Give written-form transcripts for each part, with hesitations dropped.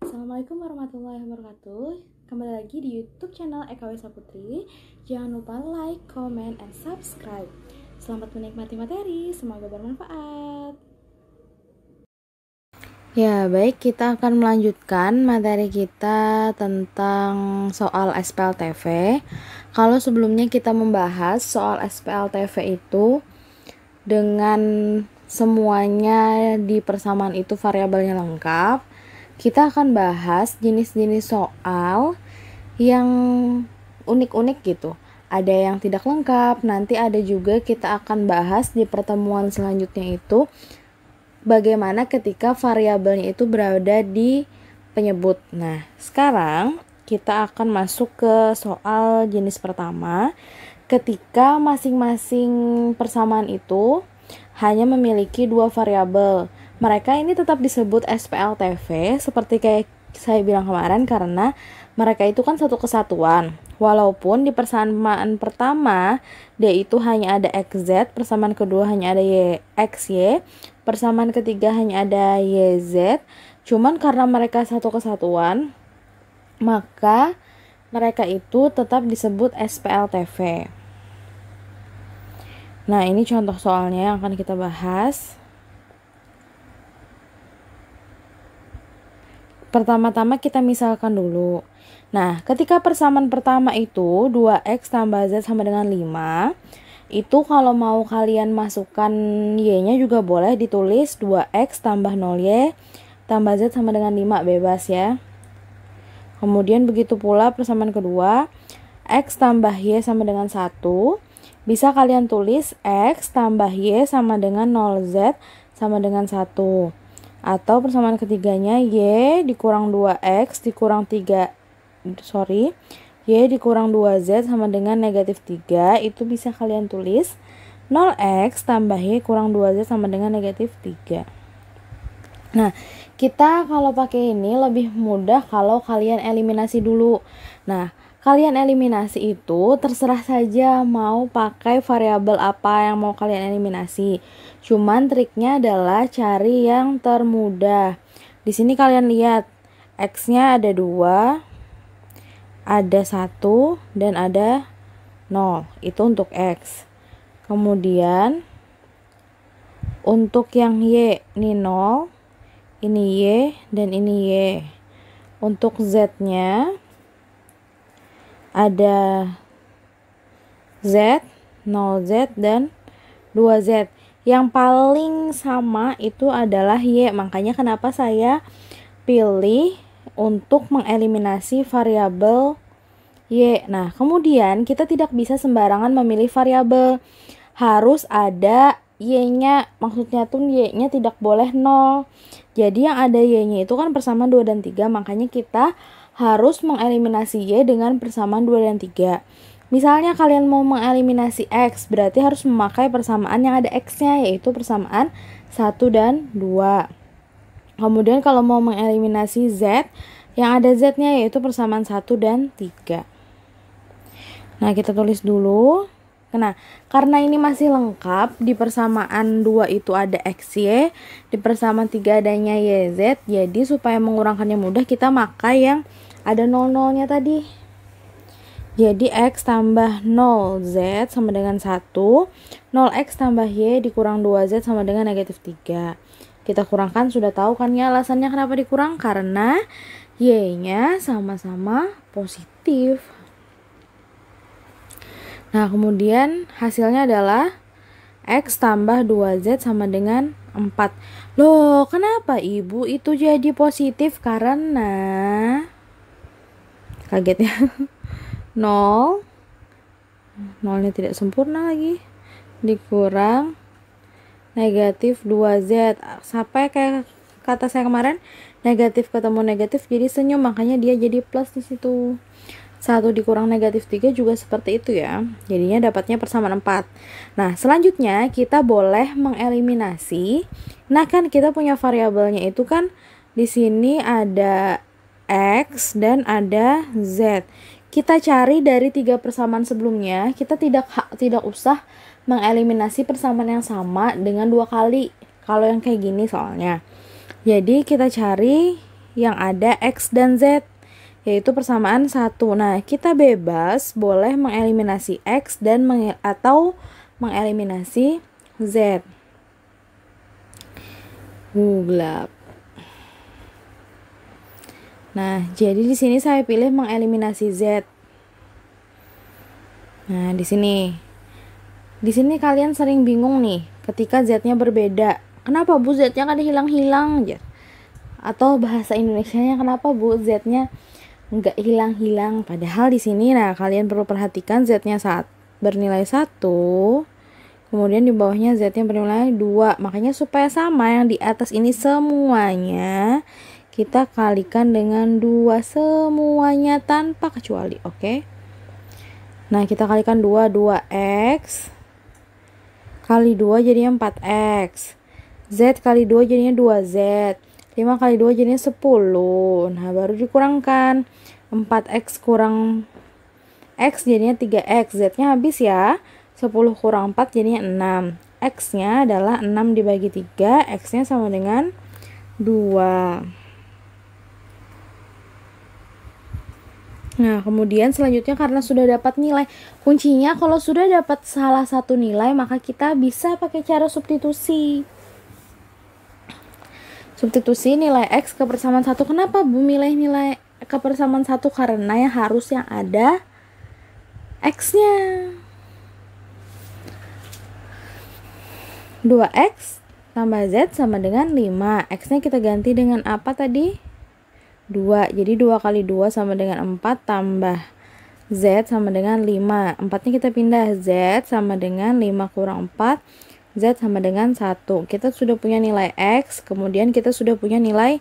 Assalamualaikum warahmatullahi wabarakatuh. Kembali lagi di YouTube channel Eka Wesa Putri. Jangan lupa like, comment, and subscribe. Selamat menikmati materi, semoga bermanfaat. Ya, baik, kita akan melanjutkan materi kita tentang soal SPLTV. Kalau sebelumnya kita membahas soal SPLTV itu dengan semuanya di persamaan itu variabelnya lengkap, kita akan bahas jenis-jenis soal yang unik-unik gitu. Ada yang tidak lengkap, nanti ada juga kita akan bahas di pertemuan selanjutnya itu bagaimana ketika variabelnya itu berada di penyebut. Nah, sekarang kita akan masuk ke soal jenis pertama. Ketika masing-masing persamaan itu hanya memiliki dua variabel. Mereka ini tetap disebut SPLTV seperti kayak saya bilang kemarin karena mereka itu kan satu kesatuan. Walaupun di persamaan pertama dia itu hanya ada XZ, persamaan kedua hanya ada XY, persamaan ketiga hanya ada YZ. Cuman karena mereka satu kesatuan, maka mereka itu tetap disebut SPLTV. Nah, ini contoh soalnya yang akan kita bahas. Pertama-tama kita misalkan dulu. Nah, ketika persamaan pertama itu 2x tambah z sama dengan 5, itu kalau mau kalian masukkan y-nya juga boleh ditulis 2x tambah 0y tambah z sama dengan 5, bebas ya. Kemudian begitu pula persamaan kedua, x tambah y sama dengan 1, bisa kalian tulis x tambah y sama dengan 0z sama dengan 1. Atau persamaan ketiganya y dikurang 2x dikurang y dikurang 2z sama dengan negatif 3. Itu bisa kalian tulis 0x tambah y kurang 2z sama dengan negatif 3. Nah, kita kalau pakai ini lebih mudah kalau kalian eliminasi dulu. Nah, kalian eliminasi itu terserah saja mau pakai variabel apa yang mau kalian eliminasi. Cuman triknya adalah cari yang termudah. Di sini kalian lihat x-nya ada 2, ada 1, dan ada 0. Itu untuk x. Kemudian untuk yang y, ini 0, ini y, dan ini y. Untuk z-nya ada z, 0z, dan 2z. Yang paling sama itu adalah y. Makanya kenapa saya pilih untuk mengeliminasi variabel y. Nah, kemudian kita tidak bisa sembarangan memilih variabel. Harus ada y-nya, maksudnya tuh y-nya tidak boleh 0. Jadi yang ada y-nya itu kan persamaan 2 dan 3, makanya kita harus mengeliminasi y dengan persamaan 2 dan 3. Misalnya kalian mau mengeliminasi x, berarti harus memakai persamaan yang ada x-nya, yaitu persamaan 1 dan 2. Kemudian kalau mau mengeliminasi z, yang ada z-nya yaitu persamaan 1 dan 3. Nah, kita tulis dulu. Nah, karena ini masih lengkap, di persamaan 2 itu ada XY, di persamaan 3 adanya YZ, jadi supaya mengurangkannya mudah, kita pakai yang ada 0-0-nya tadi. Jadi X tambah 0Z sama dengan 1, 0X tambah Y dikurang 2Z sama dengan negatif 3. Kita kurangkan, sudah tahu kan ya alasannya kenapa dikurang? Karena Y-nya sama-sama positif. Nah, kemudian hasilnya adalah X tambah 2Z sama dengan 4. Loh, kenapa Ibu itu jadi positif? Karena kaget ya. 0, 0-nya tidak sempurna lagi, dikurang negatif 2Z. Sampai kayak kata saya kemarin, negatif ketemu negatif jadi senyum, makanya dia jadi plus di situ. 1 dikurang negatif 3 juga seperti itu ya. Jadinya dapatnya persamaan 4. Nah, selanjutnya kita boleh mengeliminasi. Nah, kan kita punya variabelnya itu kan di sini ada x dan ada z. Kita cari dari 3 persamaan sebelumnya. Kita tidak usah mengeliminasi persamaan yang sama dengan 2 kali. Kalau yang kayak gini soalnya. Jadi kita cari yang ada X dan Z, yaitu persamaan 1. Nah, kita bebas boleh mengeliminasi X dan atau mengeliminasi Z. Gelap. Nah, jadi di sini saya pilih mengeliminasi Z. Nah, di sini. Di sini kalian sering bingung nih ketika Z-nya berbeda. Kenapa Bu Z-nya kan hilang-hilang aja? Atau bahasa Indonesianya kenapa Bu Z-nya nggak hilang-hilang? Padahal di sini nah kalian perlu perhatikan Z-nya bernilai 1. Kemudian di bawahnya Z-nya bernilai 2. Makanya supaya sama yang di atas ini semuanya kita kalikan dengan 2 semuanya tanpa kecuali, oke? Nah, kita kalikan 2X kali 2 jadinya 4X. Z kali 2 jadinya 2Z. 5 kali 2 jadinya 10. Nah, baru dikurangkan. 4X kurang X jadinya 3X. Z-nya habis ya. 10 kurang 4 jadinya 6. X-nya adalah 6 dibagi 3. X-nya sama dengan 2. Nah, kemudian selanjutnya karena sudah dapat nilai, kuncinya kalau sudah dapat salah satu nilai, maka kita bisa pakai cara substitusi. Substitusi nilai X ke persamaan 1. Kenapa Bu milih nilai ke persamaan 1? Karena yang harus yang ada X-nya. 2X tambah Z sama dengan 5. X-nya kita ganti dengan apa tadi? 2. Jadi 2 kali 2 sama dengan 4 tambah Z sama dengan 5. 4-nya kita pindah. Z sama dengan 5 kurang 4. Z sama dengan 1. Kita sudah punya nilai X, kemudian kita sudah punya nilai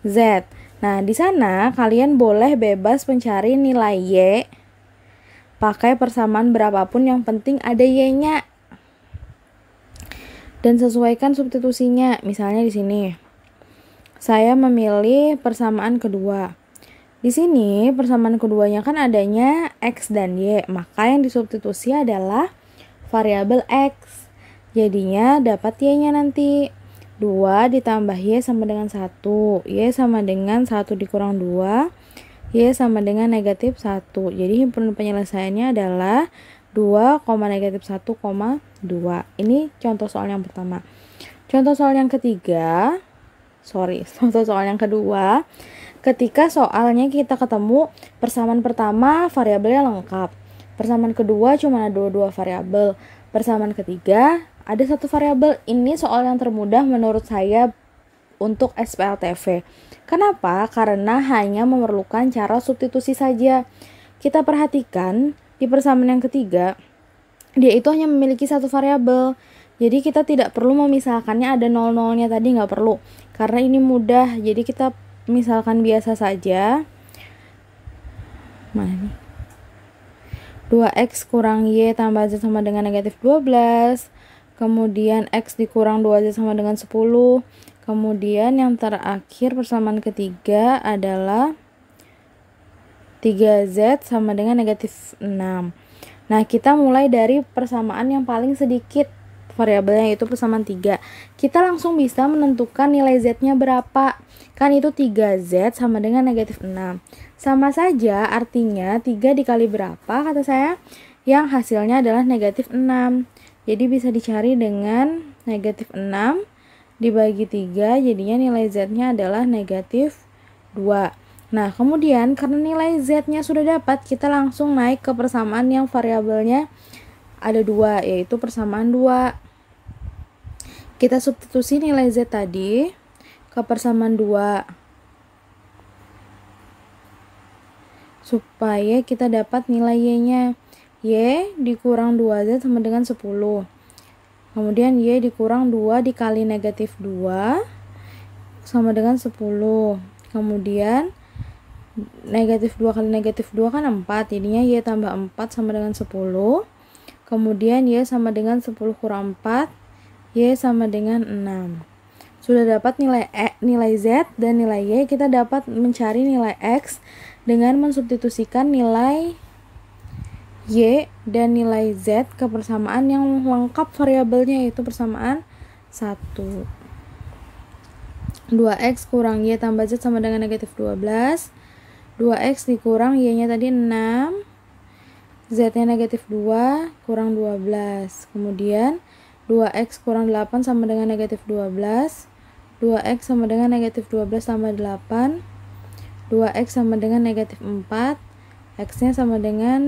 Z. Nah, di sana kalian boleh bebas mencari nilai Y. Pakai persamaan berapapun, yang penting ada Y-nya. Dan sesuaikan substitusinya. Misalnya di sini saya memilih persamaan kedua. Di sini persamaan keduanya kan adanya X dan Y, maka yang disubstitusi adalah variabel X. Jadinya dapat Y-nya nanti. 2 ditambah Y sama dengan 1. Y sama dengan 1 dikurang 2. Y sama dengan negatif 1. Jadi himpunan penyelesaiannya adalah 2, negatif 1, 2. Ini contoh soal yang pertama. Contoh soal yang kedua, ketika soalnya kita ketemu persamaan pertama variabelnya lengkap, persamaan kedua cuma ada dua variabel, persamaan ketiga ada satu variabel. Ini soal yang termudah menurut saya untuk SPLTV. Kenapa? Karena hanya memerlukan cara substitusi saja. Kita perhatikan di persamaan yang ketiga, dia itu hanya memiliki satu variabel. Jadi kita tidak perlu memisahkannya, ada nol-nolnya tadi nggak perlu. Karena ini mudah, jadi kita misalkan biasa saja. Mana nih? 2X kurang Y tambah Z sama dengan negatif 12. Kemudian X dikurang 2Z sama dengan 10. Kemudian yang terakhir persamaan ketiga adalah 3Z sama dengan negatif 6. Nah, kita mulai dari persamaan yang paling sedikit variabelnya, yaitu persamaan 3. Kita langsung bisa menentukan nilai Z-nya berapa. Kan itu 3Z sama dengan negatif 6. Sama saja, artinya 3 dikali berapa kata saya? Yang hasilnya adalah negatif 6. Jadi bisa dicari dengan negatif 6 dibagi 3, jadinya nilai Z-nya adalah negatif 2. Nah, kemudian karena nilai Z-nya sudah dapat, kita langsung naik ke persamaan yang variabelnya ada 2, yaitu persamaan 2. Kita substitusi nilai Z tadi ke persamaan 2 supaya kita dapat nilai Y-nya. Y dikurang 2Z sama dengan 10. Kemudian Y dikurang 2 dikali negatif 2 sama dengan 10. Kemudian negatif 2 kali negatif 2 kan 4, jadinya Y tambah 4 sama dengan 10. Kemudian Y sama dengan 10 kurang 4, Y sama dengan 6. Sudah dapat nilai Z dan nilai Y, kita dapat mencari nilai X dengan mensubstitusikan nilai Y dan nilai Z ke persamaan yang lengkap variabelnya, yaitu persamaan 1. 2x kurang y tambah z sama dengan negatif 12. 2x dikurang y-nya tadi 6, z-nya negatif 2 kurang 12. Kemudian 2x kurang 8 sama dengan negatif 12. 2x sama dengan negatif 12 tambah 8. 2x sama dengan negatif 4. X-nya sama dengan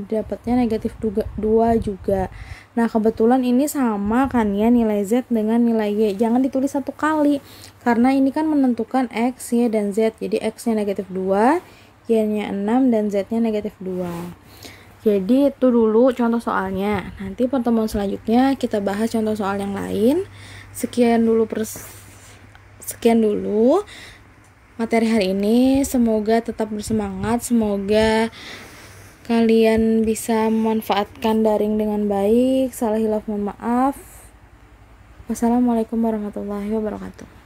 dapatnya negatif 2 juga. Nah, kebetulan ini sama kan ya, nilai Z dengan nilai Y. Jangan ditulis satu kali, karena ini kan menentukan X, Y, dan Z. Jadi X-nya negatif 2, Y-nya 6, dan Z-nya negatif 2. Jadi itu dulu contoh soalnya. Nanti pertemuan selanjutnya kita bahas contoh soal yang lain. Sekian dulu materi hari ini. Semoga tetap bersemangat, semoga kalian bisa memanfaatkan daring dengan baik. Salah hilaf mohon maaf. Wassalamualaikum warahmatullahi wabarakatuh.